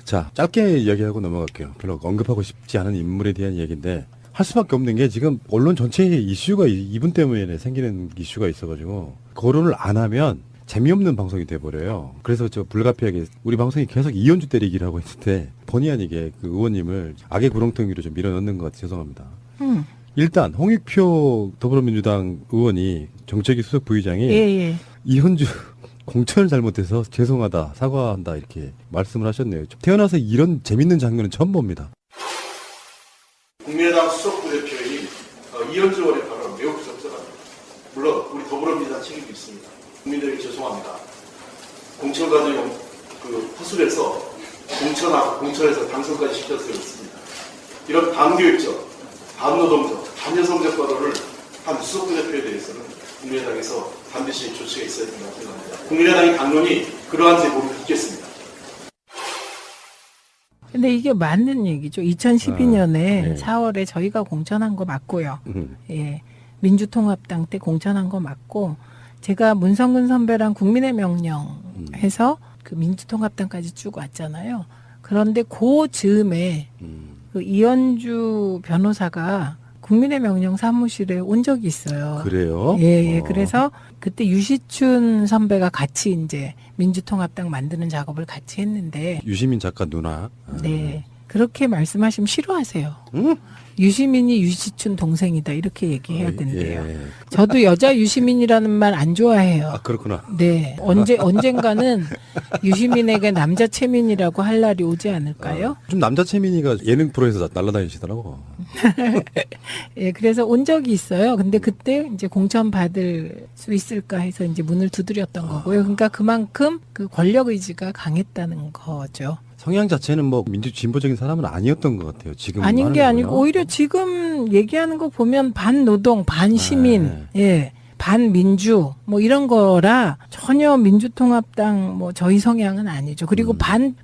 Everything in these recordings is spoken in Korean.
자, 짧게 이야기하고 넘어갈게요. 별로 언급하고 싶지 않은 인물에 대한 얘기인데 할 수밖에 없는 게 지금 언론 전체에 이슈가 이분 때문에 생기는 이슈가 있어가지고 거론을 안 하면 재미없는 방송이 돼버려요. 그래서 저 불가피하게 우리 방송이 계속 이현주 때리기를 하고 있는데 본의 아니게 그 의원님을 악의 구렁텅이로 좀 밀어넣는 것 같아 죄송합니다. 일단 홍익표 더불어민주당 의원이 정책위 수석 부의장이 예. 이현주 공천을 잘못해서 죄송하다 사과한다 이렇게 말씀을 하셨네요. 태어나서 이런 재밌는 장면은 처음 봅니다. 국민의당 수석부 대표인 이현주 의원의 발언은 매우 부적절합니다. 물론 우리 더불어민주당 책임도 있습니다. 국민들에게 죄송합니다. 공천 과정 허술해서 공천에서 당선까지 시켜서 그렇습니다. 이런 반교육적, 반노동적, 반여성적 발언을 한 수석부 대표에 대해서는 국민의당에서 반드시 조치가 있어야 된다고 생각합니다. 국민의당의 당론이 그러한 제보를 듣겠습니다. 근데 이게 맞는 얘기죠. 2012년에 네. 4월에 저희가 공천한 거 맞고요. 예. 민주통합당 때 공천한 거 맞고 제가 문성근 선배랑 국민의 명령 해서 그 민주통합당까지 쭉 왔잖아요. 그런데 그 즈음에 그 이현주 변호사가 국민의 명령 사무실에 온 적이 있어요. 그래요? 예. 그래서 그때 유시춘 선배가 같이 이제 민주통합당 만드는 작업을 같이 했는데 유시민 작가 누나. 네. 그렇게 말씀하시면 싫어하세요. 응? 유시민이 유시춘 동생이다 이렇게 얘기해야 된대요. 예. 저도 여자 유시민이라는 말 안 좋아해요. 아 그렇구나. 네. 언젠가는 유시민에게 남자 채민이라고 할 날이 오지 않을까요? 좀 남자 채민이가 예능 프로에서 날라다니시더라고. 예, 그래서 온 적이 있어요. 근데 그때 이제 공천 받을 수 있을까 해서 이제 문을 두드렸던 거고요. 그러니까 그만큼 그 권력 의지가 강했다는 거죠. 성향 자체는 뭐 민주 진보적인 사람은 아니었던 것 같아요. 지금 아닌 게 하는 아니고 거요? 오히려 지금 얘기하는 거 보면 반노동, 반시민, 예, 반민주 뭐 이런 거라 전혀 민주통합당 뭐 저희 성향은 아니죠. 그리고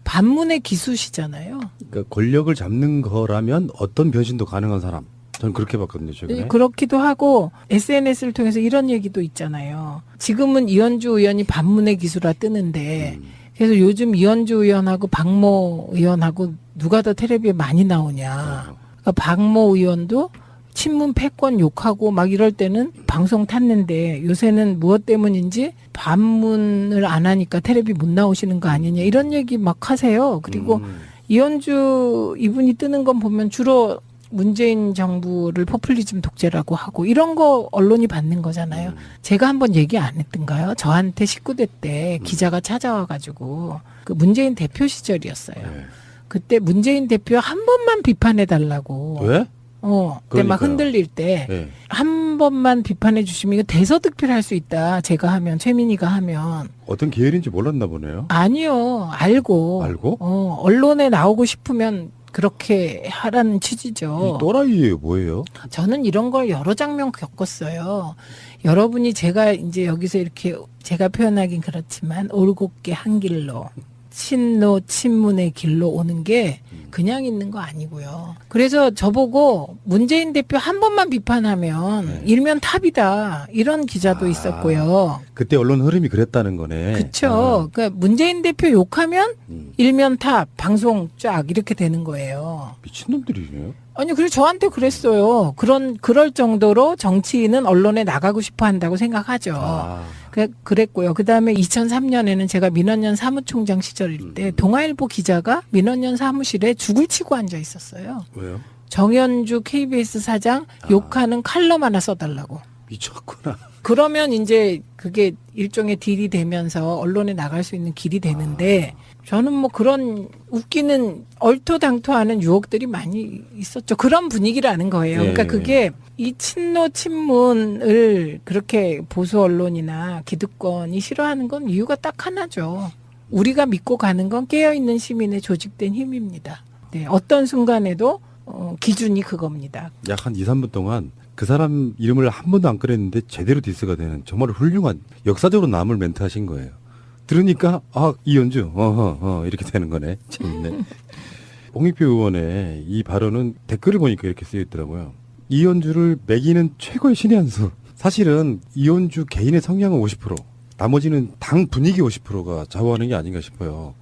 반문의 기수시잖아요. 그러니까 권력을 잡는 거라면 어떤 변신도 가능한 사람. 저는 그렇게 봤거든요. 최근에. 예, 그렇기도 하고 SNS를 통해서 이런 얘기도 있잖아요. 지금은 이현주 의원이 반문의 기수라 뜨는데 그래서 요즘 이현주 의원하고 박모 의원하고 누가 더 텔레비에 많이 나오냐. 그러니까 박모 의원도 친문 패권 욕하고 막 이럴 때는 방송 탔는데 요새는 무엇 때문인지 반문을 안 하니까 텔레비 못 나오시는 거 아니냐 이런 얘기 막 하세요. 그리고 이현주 이분이 뜨는 건 보면 주로 문재인 정부를 포퓰리즘 독재라고 하고 이런 거 언론이 받는 거잖아요. 제가 한번 얘기 안 했던가요? 저한테 19대 때 기자가 찾아와가지고 그 문재인 대표 시절이었어요. 네. 그때 문재인 대표 한 번만 비판해 달라고. 왜? 그때 막 그러니까요. 흔들릴 때 네. 한 번만 비판해 주시면 이거 대서득필 할 수 있다. 제가 하면 최민희가 하면. 어떤 계열인지 몰랐나 보네요. 아니요. 알고. 알고? 언론에 나오고 싶으면 그렇게 하라는 취지죠. 이 또라이예요, 뭐예요? 저는 이런 걸 여러 장면 겪었어요. 여러분이 제가 이제 여기서 이렇게 제가 표현하긴 그렇지만 올곧게 한 길로 친노 친문의 길로 오는 게 그냥 있는 거 아니고요. 그래서 저보고 문재인 대표 한 번만 비판하면 일면 탑이다 이런 기자도 있었고요. 그때 언론 흐름이 그랬다는 거네. 그렇죠. 그러니까 문재인 대표 욕하면 일면 탑 방송 쫙 이렇게 되는 거예요. 미친놈들이네요. 아니, 그리고 저한테 그랬어요. 그럴 정도로 정치인은 언론에 나가고 싶어 한다고 생각하죠. 그랬고요. 그 다음에 2003년에는 제가 민원연 사무총장 시절일 때 동아일보 기자가 민원연 사무실에 죽을 치고 앉아 있었어요. 왜요? 정현주 KBS 사장 욕하는 칼럼 하나 써달라고. 미쳤구나. 그러면 이제 그게 일종의 딜이 되면서 언론에 나갈 수 있는 길이 되는데 저는 뭐 그런 웃기는 얼토당토하는 유혹들이 많이 있었죠. 그런 분위기라는 거예요. 그러니까 그게 이 친노 친문을 그렇게 보수 언론이나 기득권이 싫어하는 건 이유가 딱 하나죠. 우리가 믿고 가는 건 깨어있는 시민의 조직된 힘입니다. 네, 어떤 순간에도 기준이 그겁니다. 약 한 2, 3분 동안 그 사람 이름을 한 번도 안 꺼냈는데 제대로 디스가 되는 정말 훌륭한 역사적으로 남을 멘트 하신 거예요. 들으니까 이현주 이렇게 되는 거네. 재밌네. 홍익표 의원의 이 발언은 댓글을 보니까 이렇게 쓰여 있더라고요. 이현주를 매기는 최고의 신의 한 수. 사실은 이현주 개인의 성향은 50%, 나머지는 당 분위기 50%가 좌우하는 게 아닌가 싶어요.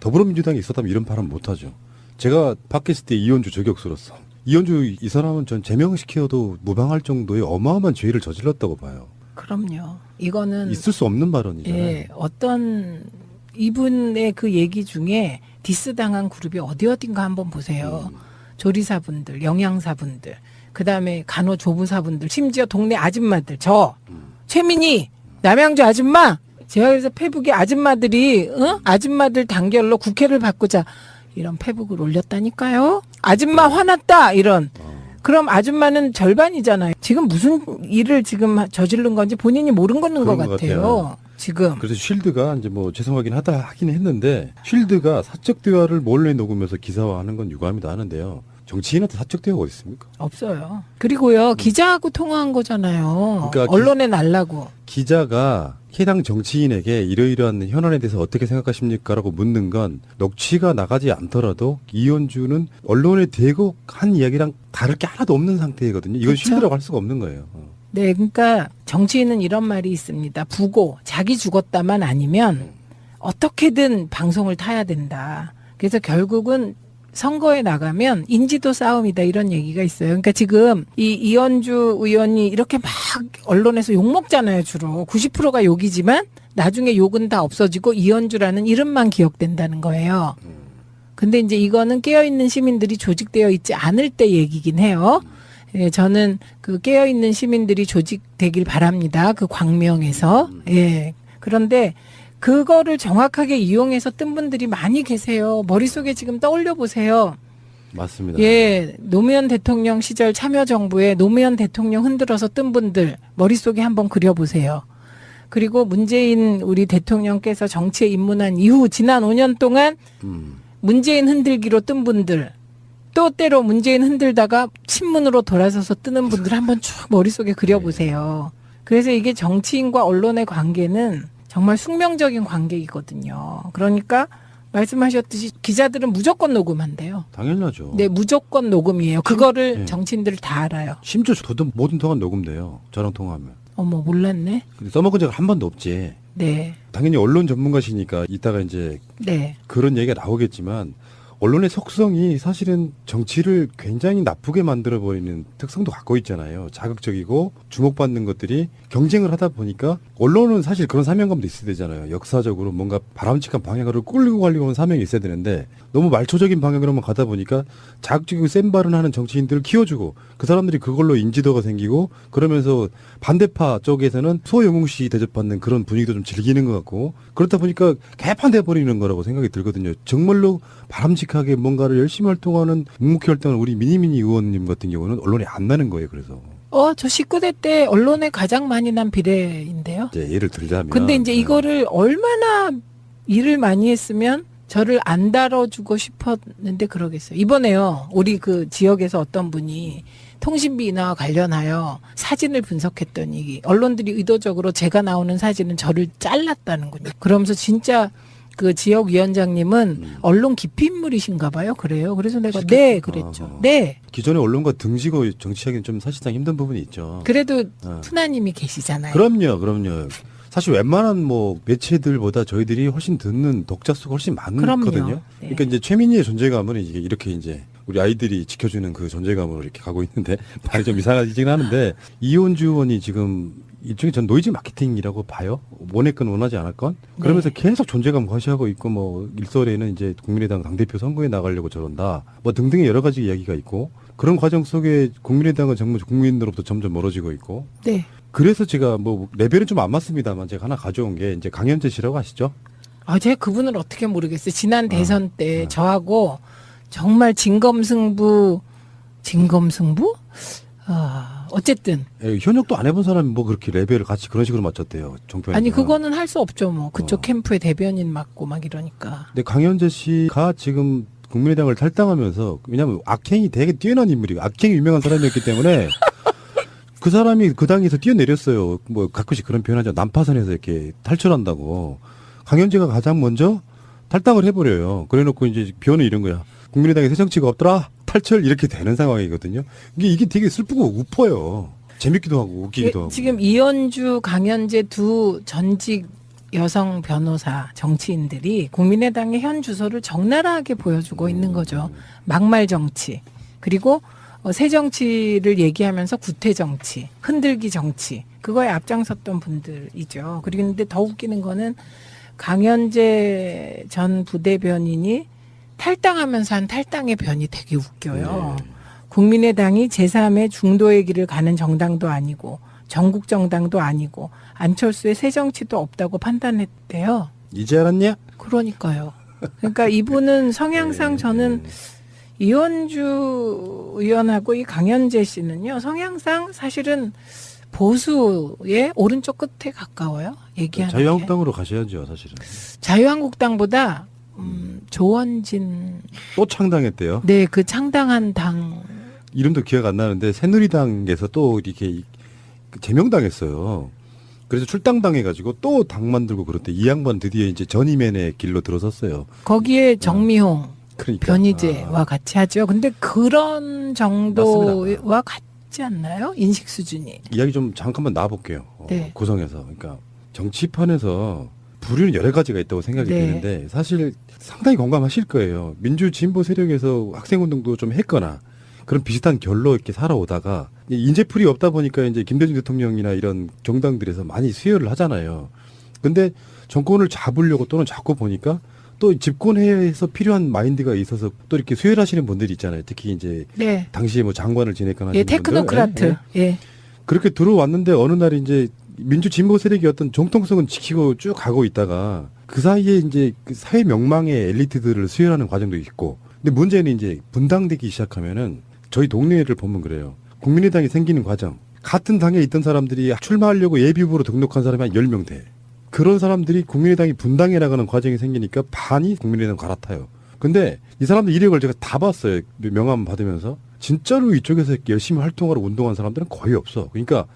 더불어민주당이 있었다면 이런 발언 못하죠. 제가 팟캐스트에 이현주 저격수로서 이현주 이 사람은 전 제명시켜도 무방할 정도의 어마어마한 죄를 저질렀다고 봐요. 그럼요. 이거는 있을 수 없는 발언이잖아요. 예, 어떤 이분의 그 얘기 중에 디스당한 그룹이 어딘가 한번 보세요. 조리사분들, 영양사분들, 그다음에 간호조무사분들, 심지어 동네 아줌마들, 최민희, 남양주 아줌마, 제가 그래서 페북에 아줌마들이 아줌마들 단결로 국회를 바꾸자 이런 페북을 올렸다니까요. 아줌마 화났다 이런. 그럼 아줌마는 절반이잖아요. 지금 무슨 일을 지금 저지른 건지 본인이 모르는 것 그런 것 같아요. 같아요. 지금. 그래서 쉴드가 이제 뭐 죄송하긴 하긴 했는데 쉴드가 사적 대화를 몰래 녹음해서 기사화하는 건 유감이다 하는데요. 정치인한테 사적 대화가 어디 있습니까? 없어요. 그리고요 기자하고 통화한 거잖아요. 그러니까 언론에 날라고. 기자가 해당 정치인에게 이러이러한 현안에 대해서 어떻게 생각하십니까? 라고 묻는 건 녹취가 나가지 않더라도 이현주는 언론에 대고 한 이야기랑 다를 게 하나도 없는 상태거든요. 이건 그쵸? 쉴드라고 할 수가 없는 거예요. 네, 그러니까 정치인은 이런 말이 있습니다. 부고 자기 죽었다만 아니면 어떻게든 방송을 타야 된다. 그래서 결국은 선거에 나가면 인지도 싸움이다 이런 얘기가 있어요. 그러니까 지금 이 이현주 의원이 이렇게 막 언론에서 욕 먹잖아요. 주로 90%가 욕이지만 나중에 욕은 다 없어지고 이현주라는 이름만 기억된다는 거예요. 근데 이제 이거는 깨어있는 시민들이 조직되어 있지 않을 때 얘기긴 해요. 예, 저는 그 깨어있는 시민들이 조직되길 바랍니다. 그 광명에서. 예. 그런데 그거를 정확하게 이용해서 뜬 분들이 많이 계세요. 머릿속에 지금 떠올려 보세요. 맞습니다. 예, 노무현 대통령 시절 참여정부에 노무현 대통령 흔들어서 뜬 분들 머릿속에 한번 그려보세요. 그리고 문재인 우리 대통령께서 정치에 입문한 이후 지난 5년 동안 문재인 흔들기로 뜬 분들 또 때로 문재인 흔들다가 친문으로 돌아서서 뜨는 분들 한번 쭉 머릿속에 그려보세요. 그래서 이게 정치인과 언론의 관계는 정말 숙명적인 관계이거든요. 그러니까 말씀하셨듯이 기자들은 무조건 녹음한대요. 당연하죠. 네, 무조건 녹음이에요. 그거를 네. 정치인들 다 알아요. 심지어 저도 모든 통화 녹음돼요. 저랑 통화하면. 어머, 몰랐네. 근데 써먹은 적은 한 번도 없지. 네, 당연히 언론 전문가시니까 이따가 이제 네. 그런 얘기가 나오겠지만 언론의 속성이 사실은 정치를 굉장히 나쁘게 만들어버리는 특성도 갖고 있잖아요. 자극적이고 주목받는 것들이 경쟁을 하다 보니까 언론은 사실 그런 사명감도 있어야 되잖아요. 역사적으로 뭔가 바람직한 방향으로 끌고 가려고 하는 사명이 있어야 되는데 너무 말초적인 방향으로만 가다 보니까 자극적이고 센 발언하는 정치인들을 키워주고 그 사람들이 그걸로 인지도가 생기고 그러면서 반대파 쪽에서는 소영웅 씨 대접받는 그런 분위기도 좀 즐기는 것 같고 그렇다 보니까 개판돼 버리는 거라고 생각이 들거든요. 정말로 바람직하게 뭔가를 열심히 활동하는 묵묵히 활동하는 우리 미니미니 의원님 같은 경우는 언론에 안 나는 거예요. 그래서 저 19대 때 언론에 가장 많이 난 비례인데요. 이제 예를 들자면 근데 이제 이거를 얼마나 일을 많이 했으면 저를 안 다뤄주고 싶었는데 그러겠어요. 이번에요. 우리 그 지역에서 어떤 분이 통신비 인하와 관련하여 사진을 분석했더니 언론들이 의도적으로 제가 나오는 사진은 저를 잘랐다는군요. 그러면서 진짜 그 지역위원장님은 언론 기피 인물이신가 봐요. 그래요. 그래서 내가 네 그랬죠. 아하. 네. 기존의 언론과 등지고 정치하기는 좀 사실상 힘든 부분이 있죠. 그래도 푸나님이 계시잖아요. 그럼요. 사실 웬만한 뭐 매체들보다 저희들이 훨씬 듣는 독자 수가 훨씬 많거든요. 그럼요. 네. 그러니까 이제 최민희의 존재감은 이게 이렇게 이제 우리 아이들이 지켜주는 그 존재감으로 이렇게 가고 있는데 말이 좀 이상하긴 하는데 이현주 의원이 지금 일종의 전 노이즈 마케팅이라고 봐요. 원했건 원하지 않았건 그러면서 계속 존재감 과시하고 있고 뭐 일설에는 이제 국민의당 당대표 선거에 나가려고 저런다 뭐 등등의 여러 가지 이야기가 있고 그런 과정 속에 국민의당은 정말 국민으로부터 점점 멀어지고 있고 네. 그래서 제가 뭐 레벨은 좀 안 맞습니다만 제가 하나 가져온 게 이제 강현재 씨라고 아시죠? 제가 그분을 어떻게 모르겠어요. 지난 대선 때 저하고 정말 진검승부? 어쨌든. 현역도 안 해본 사람이 뭐 그렇게 레벨을 같이 그런 식으로 맞췄대요. 정표에. 아니, 그거는 할 수 없죠. 뭐. 그쪽 캠프의 대변인 맡고 막 이러니까. 근데 강현재 씨가 지금 국민의당을 탈당하면서 왜냐하면 악행이 되게 뛰어난 인물이고 악행이 유명한 사람이었기 때문에 그 사람이 그 당에서 뛰어내렸어요. 뭐 가끔씩 그런 표현하죠. 난파선에서 이렇게 탈출한다고. 강현재가 가장 먼저 탈당을 해버려요. 그래놓고 이제 비오는 이런 거야. 국민의당에 새 정치가 없더라. 탈출 이렇게 되는 상황이거든요. 이게 되게 슬프고 우퍼요. 재밌기도 하고 웃기기도 하고. 지금 이현주, 강현재 두 전직 여성 변호사, 정치인들이 국민의당의 현 주소를 적나라하게 보여주고 있는 거죠. 막말 정치. 그리고 새 정치를 얘기하면서 구태 정치, 흔들기 정치. 그거에 앞장섰던 분들이죠. 그리고 근데 더 웃기는 거는 강현재 전 부대변인이 탈당하면서 한 탈당의 변이 되게 웃겨요. 국민의당이 제3의 중도의 길을 가는 정당도 아니고 전국 정당도 아니고 안철수의 새 정치도 없다고 판단했대요. 이제 알았냐? 그러니까요. 그러니까 이분은 성향상 저는 이현주 의원하고 이 강현재 씨는요. 성향상 사실은 보수의 오른쪽 끝에 가까워요. 얘기하는 게. 자유한국당으로 가셔야죠, 사실은. 자유한국당보다 조원진 또 창당했대요. 네, 그 창당한 당 이름도 기억 안 나는데 새누리당에서 또 이렇게 제명당했어요. 그래서 출당당해가지고 또 당 만들고 그런데 이 양반 드디어 이제 전임맨의 길로 들어섰어요. 거기에 정미홍, 그러니까. 변희재와 같이 하죠. 근데 그런 정도와 맞습니다. 같지 않나요? 인식 수준이. 이야기 좀 잠깐만 놔볼게요. 네. 구성에서. 그러니까 정치판에서 부류는 여러 가지가 있다고 생각이 네. 드는데 사실 상당히 공감하실 거예요. 민주 진보 세력에서 학생운동도 좀 했거나 그런 비슷한 결로 이렇게 살아오다가 인재풀이 없다 보니까 이제 김대중 대통령이나 이런 정당들에서 많이 수혈을 하잖아요. 근데 정권을 잡으려고 또는 잡고 보니까 또 집권해서 필요한 마인드가 있어서 또 이렇게 수혈하시는 분들이 있잖아요. 특히 이제 네. 당시에 뭐 장관을 지냈거나 예, 하시는 테크노크라트. 분들. 예. 그렇게 들어왔는데 어느 날 이제 민주 진보 세력이 어떤 정통성은 지키고 쭉 가고 있다가 그 사이에 이제 그 사회 명망의 엘리트들을 수혈하는 과정도 있고. 근데 문제는 이제 분당되기 시작하면은 저희 동네를 보면 그래요. 국민의당이 생기는 과정. 같은 당에 있던 사람들이 출마하려고 예비후보로 등록한 사람이 한 10명 돼. 그런 사람들이 국민의당이 분당해 나가는 과정이 생기니까 반이 국민의당 갈아타요. 근데 이 사람들 이력을 제가 다 봤어요. 명함 받으면서. 진짜로 이쪽에서 열심히 활동하러 운동한 사람들은 거의 없어. 그러니까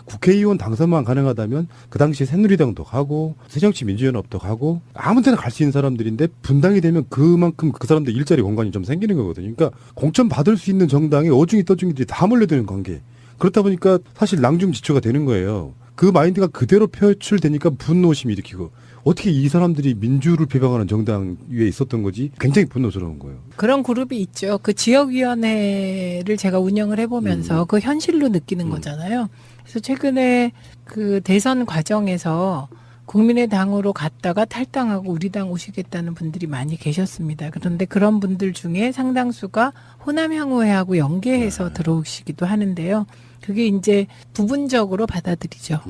국회의원 당선만 가능하다면 그 당시에 새누리당도 가고 새정치민주연합도 가고 아무 데나 갈 수 있는 사람들인데 분당이 되면 그만큼 그 사람들 일자리 공간이 좀 생기는 거거든요. 그러니까 공천 받을 수 있는 정당에 어중이 떠중이들이 다 몰려드는 관계. 그렇다 보니까 사실 낭중지추가 되는 거예요. 그 마인드가 그대로 표출되니까 분노심이 일으키고 어떻게 이 사람들이 민주를 비방하는 정당 위에 있었던 거지 굉장히 분노스러운 거예요. 그런 그룹이 있죠. 그 지역위원회를 제가 운영을 해보면서 그 현실로 느끼는 거잖아요. 그래서 최근에 그 대선 과정에서 국민의당으로 갔다가 탈당하고 우리 당 오시겠다는 분들이 많이 계셨습니다. 그런데 그런 분들 중에 상당수가 호남향후회하고 연계해서 들어오시기도 하는데요. 그게 이제 부분적으로 받아들이죠.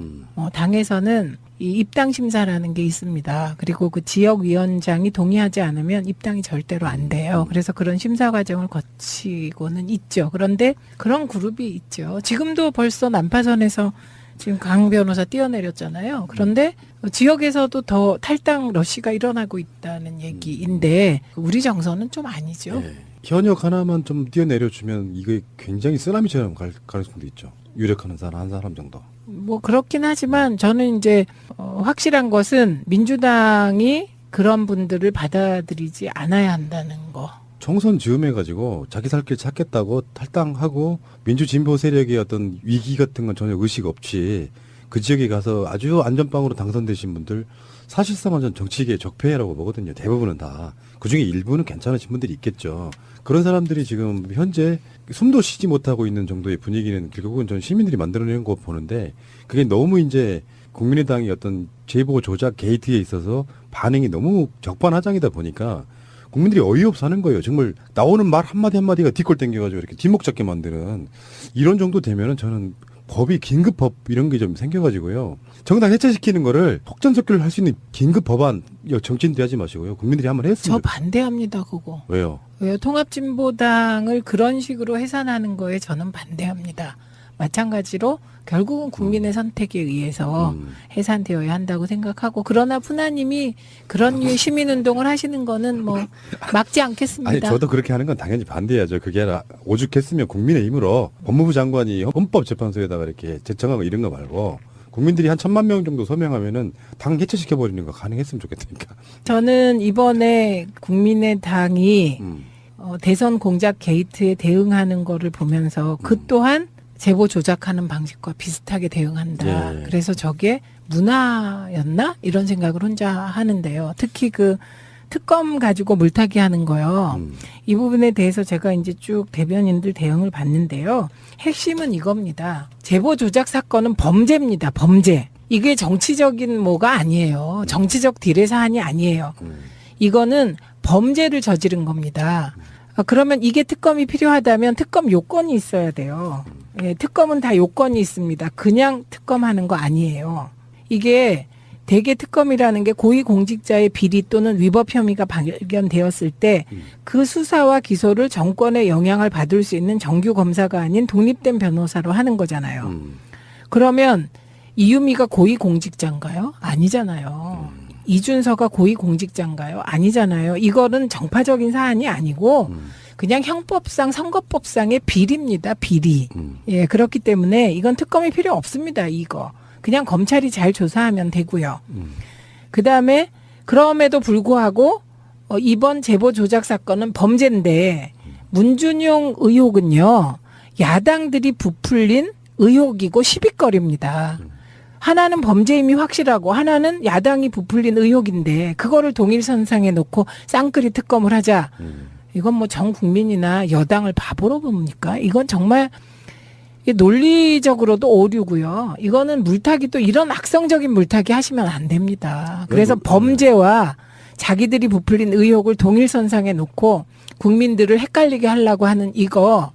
당에서는 이 입당 심사라는 게 있습니다. 그리고 그 지역위원장이 동의하지 않으면 입당이 절대로 안 돼요. 그래서 그런 심사 과정을 거치고는 있죠. 그런데 그런 그룹이 있죠. 지금도 벌써 난파선에서 지금 강 변호사 뛰어내렸잖아요. 그런데 지역에서도 더 탈당 러시가 일어나고 있다는 얘기인데 우리 정서는 좀 아니죠. 네. 현역 하나만 좀 뛰어내려주면 이게 굉장히 쓰나미처럼 갈 가능성도 있죠. 유력하는 사람 한 사람 정도. 뭐 그렇긴 하지만 저는 이제 확실한 것은 민주당이 그런 분들을 받아들이지 않아야 한다는 거. 총선 즈음해가지고 자기 살 길 찾겠다고 탈당하고 민주진보 세력의 어떤 위기 같은 건 전혀 의식 없이 그 지역에 가서 아주 안전빵으로 당선되신 분들 사실상 완전 정치계의 적폐라고 보거든요. 대부분은 다. 그중에 일부는 괜찮으신 분들이 있겠죠. 그런 사람들이 지금 현재 숨도 쉬지 못하고 있는 정도의 분위기는 결국은 전 시민들이 만들어낸 거 보는데 그게 너무 이제 국민의당이 어떤 제보 조작 게이트에 있어서 반응이 너무 적반하장이다 보니까 국민들이 어이없어 하는 거예요. 정말 나오는 말 한마디 한마디가 뒷골 땡겨가지고 이렇게 뒷목 잡게 만드는 이런 정도 되면은 저는 법이 긴급법 이런 게 좀 생겨가지고요. 정당 해체시키는 거를 폭전속결을 할 수 있는 긴급 법안 정치인들이 하지 마시고요. 국민들이 한번 저 했으면 반대합니다, 그거. 왜요? 왜요? 통합진보당을 그런 식으로 해산하는 거에 저는 반대합니다. 마찬가지로 결국은 국민의 선택에 의해서 해산되어야 한다고 생각하고 그러나 푸나님이 그런 류의 시민운동을 하시는 거는 뭐 막지 않겠습니다. 아니 저도 그렇게 하는 건 당연히 반대해야죠. 그게 아니라 오죽했으면 국민의힘으로 법무부 장관이 헌법재판소에다가 이렇게 제청하고 이런 거 말고 국민들이 한 1,000만 명 정도 서명하면은 당 해체시켜버리는 거 가능했으면 좋겠으니까. 저는 이번에 국민의당이 대선 공작 게이트에 대응하는 거를 보면서 그 또한 제보 조작하는 방식과 비슷하게 대응한다. 예. 그래서 저게 문화였나? 이런 생각을 혼자 하는데요. 특히 그 특검 가지고 물타기 하는 거요. 이 부분에 대해서 제가 이제 쭉 대변인들 대응을 봤는데요. 핵심은 이겁니다. 제보 조작 사건은 범죄입니다. 범죄. 이게 정치적인 뭐가 아니에요. 정치적 딜의 사안이 아니에요. 이거는 범죄를 저지른 겁니다. 그러면 이게 특검이 필요하다면 특검 요건이 있어야 돼요. 예, 특검은 다 요건이 있습니다. 그냥 특검하는 거 아니에요. 이게 대개 특검이라는 게 고위공직자의 비리 또는 위법 혐의가 발견되었을 때 그 수사와 기소를 정권의 영향을 받을 수 있는 정규 검사가 아닌 독립된 변호사로 하는 거잖아요. 그러면 이유미가 고위공직자인가요? 아니잖아요. 이준서가 고위공직자인가요? 아니잖아요. 이거는 정파적인 사안이 아니고 그냥 형법상 선거법상의 비리입니다. 비리. 예, 그렇기 때문에 이건 특검이 필요 없습니다. 이거. 그냥 검찰이 잘 조사하면 되고요. 그다음에 그럼에도 불구하고 이번 제보 조작 사건은 범죄인데 문준용 의혹은요. 야당들이 부풀린 의혹이고 시비거리입니다. 하나는 범죄임이 확실하고 하나는 야당이 부풀린 의혹인데 그거를 동일선상에 놓고 쌍끌이 특검을 하자. 이건 뭐 전 국민이나 여당을 바보로 봅니까? 이건 정말 논리적으로도 오류고요. 이거는 물타기도 이런 악성적인 물타기 하시면 안 됩니다. 그래서 범죄와 자기들이 부풀린 의혹을 동일선상에 놓고 국민들을 헷갈리게 하려고 하는 이거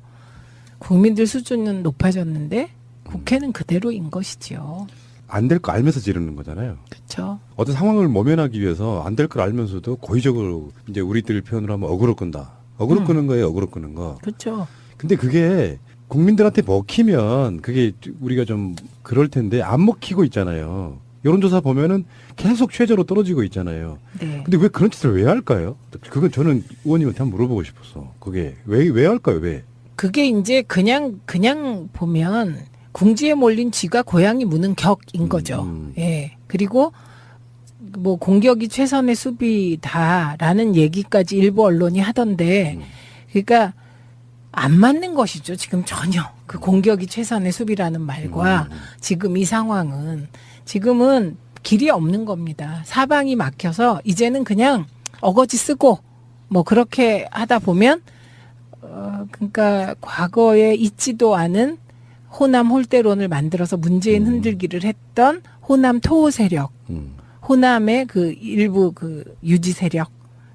국민들 수준은 높아졌는데 국회는 그대로인 것이지요. 안 될 거 알면서 지르는 거잖아요. 그렇죠. 어떤 상황을 모면하기 위해서 안 될 걸 알면서도 고의적으로 이제 우리들 표현으로 하면 어그로 끈다. 어그로 끄는 거예요. 어그로 끄는 거. 그렇죠. 근데 그게 국민들한테 먹히면 그게 우리가 좀 그럴 텐데 안 먹히고 있잖아요. 여론조사 보면은 계속 최저로 떨어지고 있잖아요. 네. 근데 왜 그런 짓을 왜 할까요? 그건 저는 의원님한테 한번 물어보고 싶었어. 그게 왜 할까요? 왜? 그게 이제 그냥 보면 궁지에 몰린 쥐가 고양이 무는 격인 거죠. 예. 그리고 뭐 공격이 최선의 수비다라는 얘기까지 일부 언론이 하던데, 그러니까 안 맞는 것이죠. 지금 전혀 그 공격이 최선의 수비라는 말과 지금 이 상황은 지금은 길이 없는 겁니다. 사방이 막혀서 이제는 그냥 어거지 쓰고 뭐 그렇게 하다 보면 그러니까 과거에 있지도 않은 호남 홀대론을 만들어서 문재인 흔들기를 했던 호남 토호 세력, 호남의 그 일부 그 유지 세력,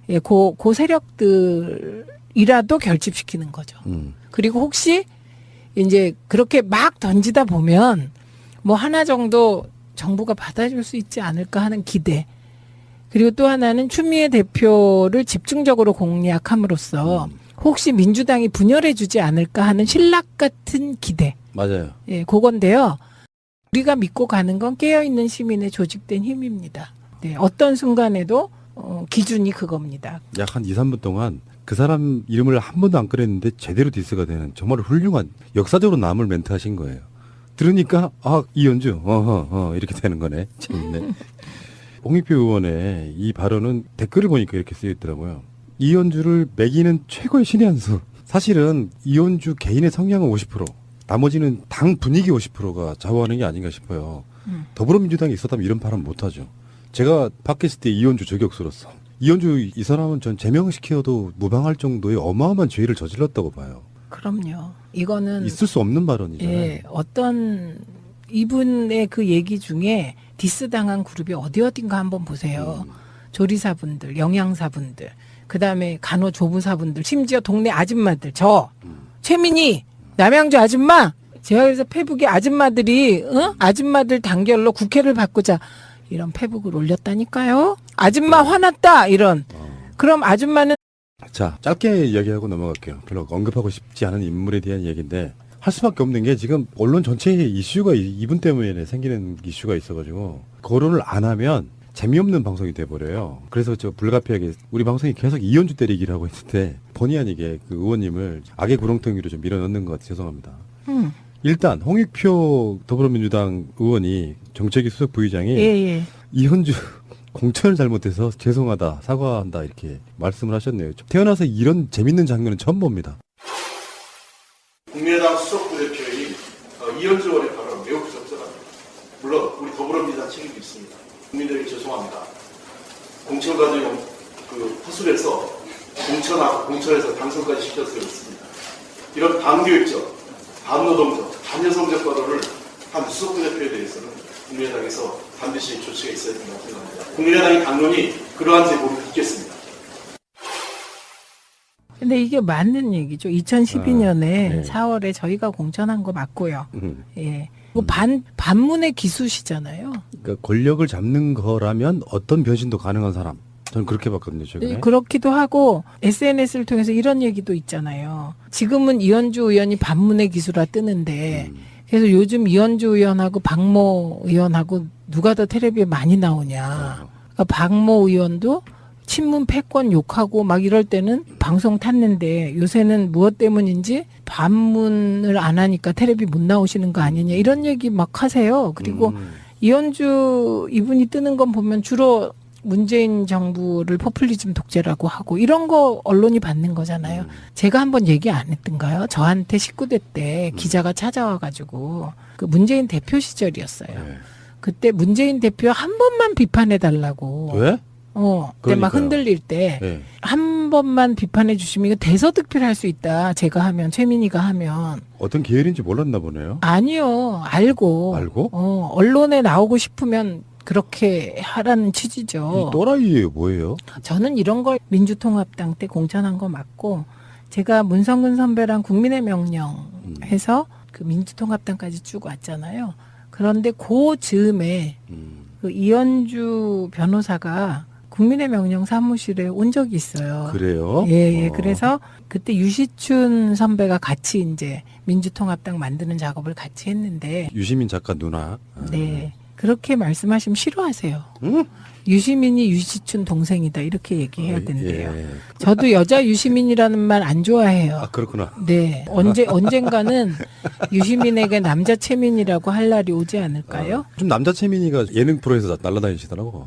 예, 그 세력들이라도 결집시키는 거죠. 그리고 혹시 이제 그렇게 막 던지다 보면 뭐 하나 정도 정부가 받아줄 수 있지 않을까 하는 기대. 그리고 또 하나는 추미애 대표를 집중적으로 공략함으로써 혹시 민주당이 분열해주지 않을까 하는 신락 같은 기대. 맞아요. 예, 그건데요. 우리가 믿고 가는 건 깨어있는 시민의 조직된 힘입니다. 네, 어떤 순간에도 기준이 그겁니다. 약 한 2, 3분 동안 그 사람 이름을 한 번도 안 꺼냈는데 제대로 디스가 되는 정말 훌륭한 역사적으로 남을 멘트 하신 거예요. 들으니까 이현주 이렇게 되는 거네. 재밌네. 홍익표 의원의 이 발언은 댓글을 보니까 이렇게 쓰여 있더라고요. 이현주를 매기는 최고의 신의 한 수. 사실은 이현주 개인의 성향은 50%, 나머지는 당 분위기 50%가 좌우하는 게 아닌가 싶어요. 더불어민주당이 있었다면 이런 발언 못하죠. 제가 팟캐스트에 이현주 저격수로서 이현주 이 사람은 전 제명시켜도 무방할 정도의 어마어마한 죄를 저질렀다고 봐요. 그럼요. 이거는 있을 수 없는 발언이잖아요. 예, 어떤 이분의 그 얘기 중에 디스 당한 그룹이 어딘가 한번 보세요. 조리사분들, 영양사분들, 그다음에 간호조무사분들, 심지어 동네 아줌마들, 최민희, 남양주 아줌마. 제가 그래서 페북에 아줌마들이 아줌마들 단결로 국회를 바꾸자 이런 페북을 올렸다니까요. 아줌마 화났다 이런. 그럼 아줌마는 자, 짧게 이야기하고 넘어갈게요. 별로 언급하고 싶지 않은 인물에 대한 얘기인데 할 수밖에 없는 게 지금 언론 전체의 이슈가 이분 때문에 생기는 이슈가 있어가지고 거론을 안 하면 재미없는 방송이 돼버려요. 그래서 저 불가피하게 우리 방송이 계속 이현주 때리기를 하고 있는데 본의 아니게 그 의원님을 악의 구렁텅이로 좀 밀어넣는 것 같아서 죄송합니다. 일단 홍익표 더불어민주당 의원이 정책위 수석 부의장이 예. 이현주 공천을 잘못해서 죄송하다, 사과한다 이렇게 말씀을 하셨네요. 태어나서 이런 재밌는 장면은 처음 봅니다. 국민의당 수석 부대표인 이현주 의원의 발언은 매우 부적절합니다. 물론 우리 더불어민주당 책임도 있습니다. 국민들에게 죄송합니다. 공천 과정 허술해서 공천에서 당선까지 시켜서 그렇습니다. 이런 반교육적, 반노동적, 반여성적 과도를 한 수석부 대표에 대해서는 국민의당에서 반드시 조치가 있어야 된다고 생각합니다. 국민의당의 당론이 그러한 제보를 듣겠습니다. 근데 이게 맞는 얘기죠. 2012년에 네. 4월에 저희가 공천한 거 맞고요. 예. 반문의 기수시잖아요. 그러니까 권력을 잡는 거라면 어떤 변신도 가능한 사람. 저는 그렇게 봤거든요, 최근에. 예, 그렇기도 하고 SNS를 통해서 이런 얘기도 있잖아요. 지금은 이현주 의원이 반문의 기수라 뜨는데 그래서 요즘 이현주 의원하고 박모 의원하고 누가 더 텔레비에 많이 나오냐. 그러니까 박모 의원도 친문 패권 욕하고 막 이럴 때는 방송 탔는데 요새는 무엇 때문인지 반문을 안 하니까 텔레비 못 나오시는 거 아니냐 이런 얘기 막 하세요. 그리고 이현주 이분이 뜨는 건 보면 주로 문재인 정부를 포퓰리즘 독재라고 하고 이런 거 언론이 받는 거잖아요. 제가 한번 얘기 안 했던가요? 저한테 19대 때 기자가 찾아와가지고 그 문재인 대표 시절이었어요. 네. 그때 문재인 대표 한 번만 비판해 달라고. 왜? 그때 막 그러니까요. 흔들릴 때 네. 한 번만 비판해 주시면 이거 대서득필 할 수 있다. 제가 하면 최민희가 하면 어떤 계열인지 몰랐나 보네요. 아니요 알고 알고? 언론에 나오고 싶으면 그렇게 하라는 취지죠. 이 또라이예요, 뭐예요? 저는 이런 걸 민주통합당 때 공천한 거 맞고 제가 문성근 선배랑 국민의 명령 해서 그 민주통합당까지 쭉 왔잖아요. 그런데 그 즈음에 그 이현주 변호사가 국민의 명령 사무실에 온 적이 있어요. 그래요? 예. 그래서 그때 유시춘 선배가 같이 이제 민주통합당 만드는 작업을 같이 했는데 유시민 작가 누나. 네. 그렇게 말씀하시면 싫어하세요. 응? 유시민이 유시춘 동생이다 이렇게 얘기해야 된대요. 예. 저도 여자 유시민이라는 말 안 좋아해요. 아, 그렇구나. 네, 언젠가는 유시민에게 남자 채민이라고 할 날이 오지 않을까요? 좀 남자 채민이가 예능 프로에서 날아다니시더라고.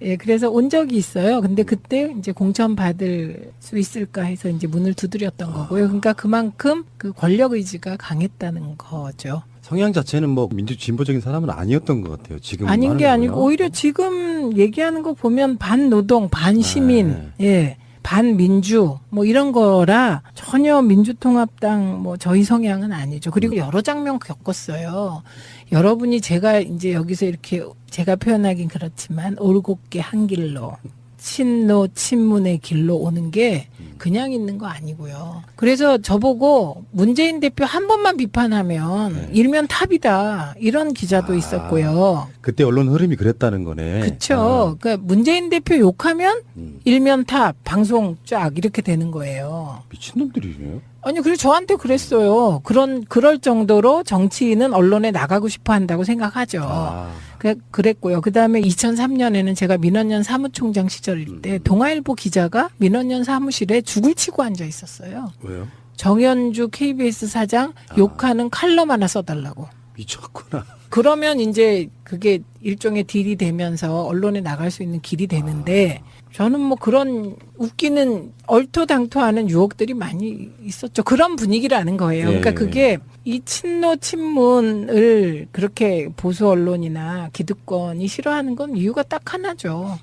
예, 그래서 온 적이 있어요. 근데 그때 이제 공천 받을 수 있을까 해서 이제 문을 두드렸던 거고요. 그러니까 그만큼 그 권력 의지가 강했다는 거죠. 성향 자체는 뭐 민주 진보적인 사람은 아니었던 것 같아요. 지금 아닌 게 하는 아니고 거요. 오히려 지금 얘기하는 거 보면 반노동, 반시민, 예, 반민주 뭐 이런 거라 전혀 민주통합당 뭐 저희 성향은 아니죠. 그리고 여러 장면 겪었어요. 여러분이 제가 이제 여기서 이렇게 제가 표현하긴 그렇지만 올곧게 한 길로 친노 친문의 길로 오는 게 그냥 있는 거 아니고요. 그래서 저보고 문재인 대표 한 번만 비판하면 일면 탑이다 이런 기자도 있었고요. 그때 언론 흐름이 그랬다는 거네. 그렇죠. 그러니까 문재인 대표 욕하면 일면 탑 방송 쫙 이렇게 되는 거예요. 미친놈들이네요. 아니, 그래서 저한테 그랬어요. 그럴 정도로 정치인은 언론에 나가고 싶어 한다고 생각하죠. 그랬고요. 그 다음에 2003년에는 제가 민원연 사무총장 시절일 때 동아일보 기자가 민원연 사무실에 죽을 치고 앉아 있었어요. 왜요? 정현주 KBS 사장 욕하는 칼럼 하나 써달라고. 미쳤구나. 그러면 이제 그게 일종의 딜이 되면서 언론에 나갈 수 있는 길이 되는데 저는 뭐 그런 웃기는 얼토당토하는 유혹들이 많이 있었죠. 그런 분위기라는 거예요. 그러니까 그게 이 친노 친문을 그렇게 보수 언론이나 기득권이 싫어하는 건 이유가 딱 하나죠.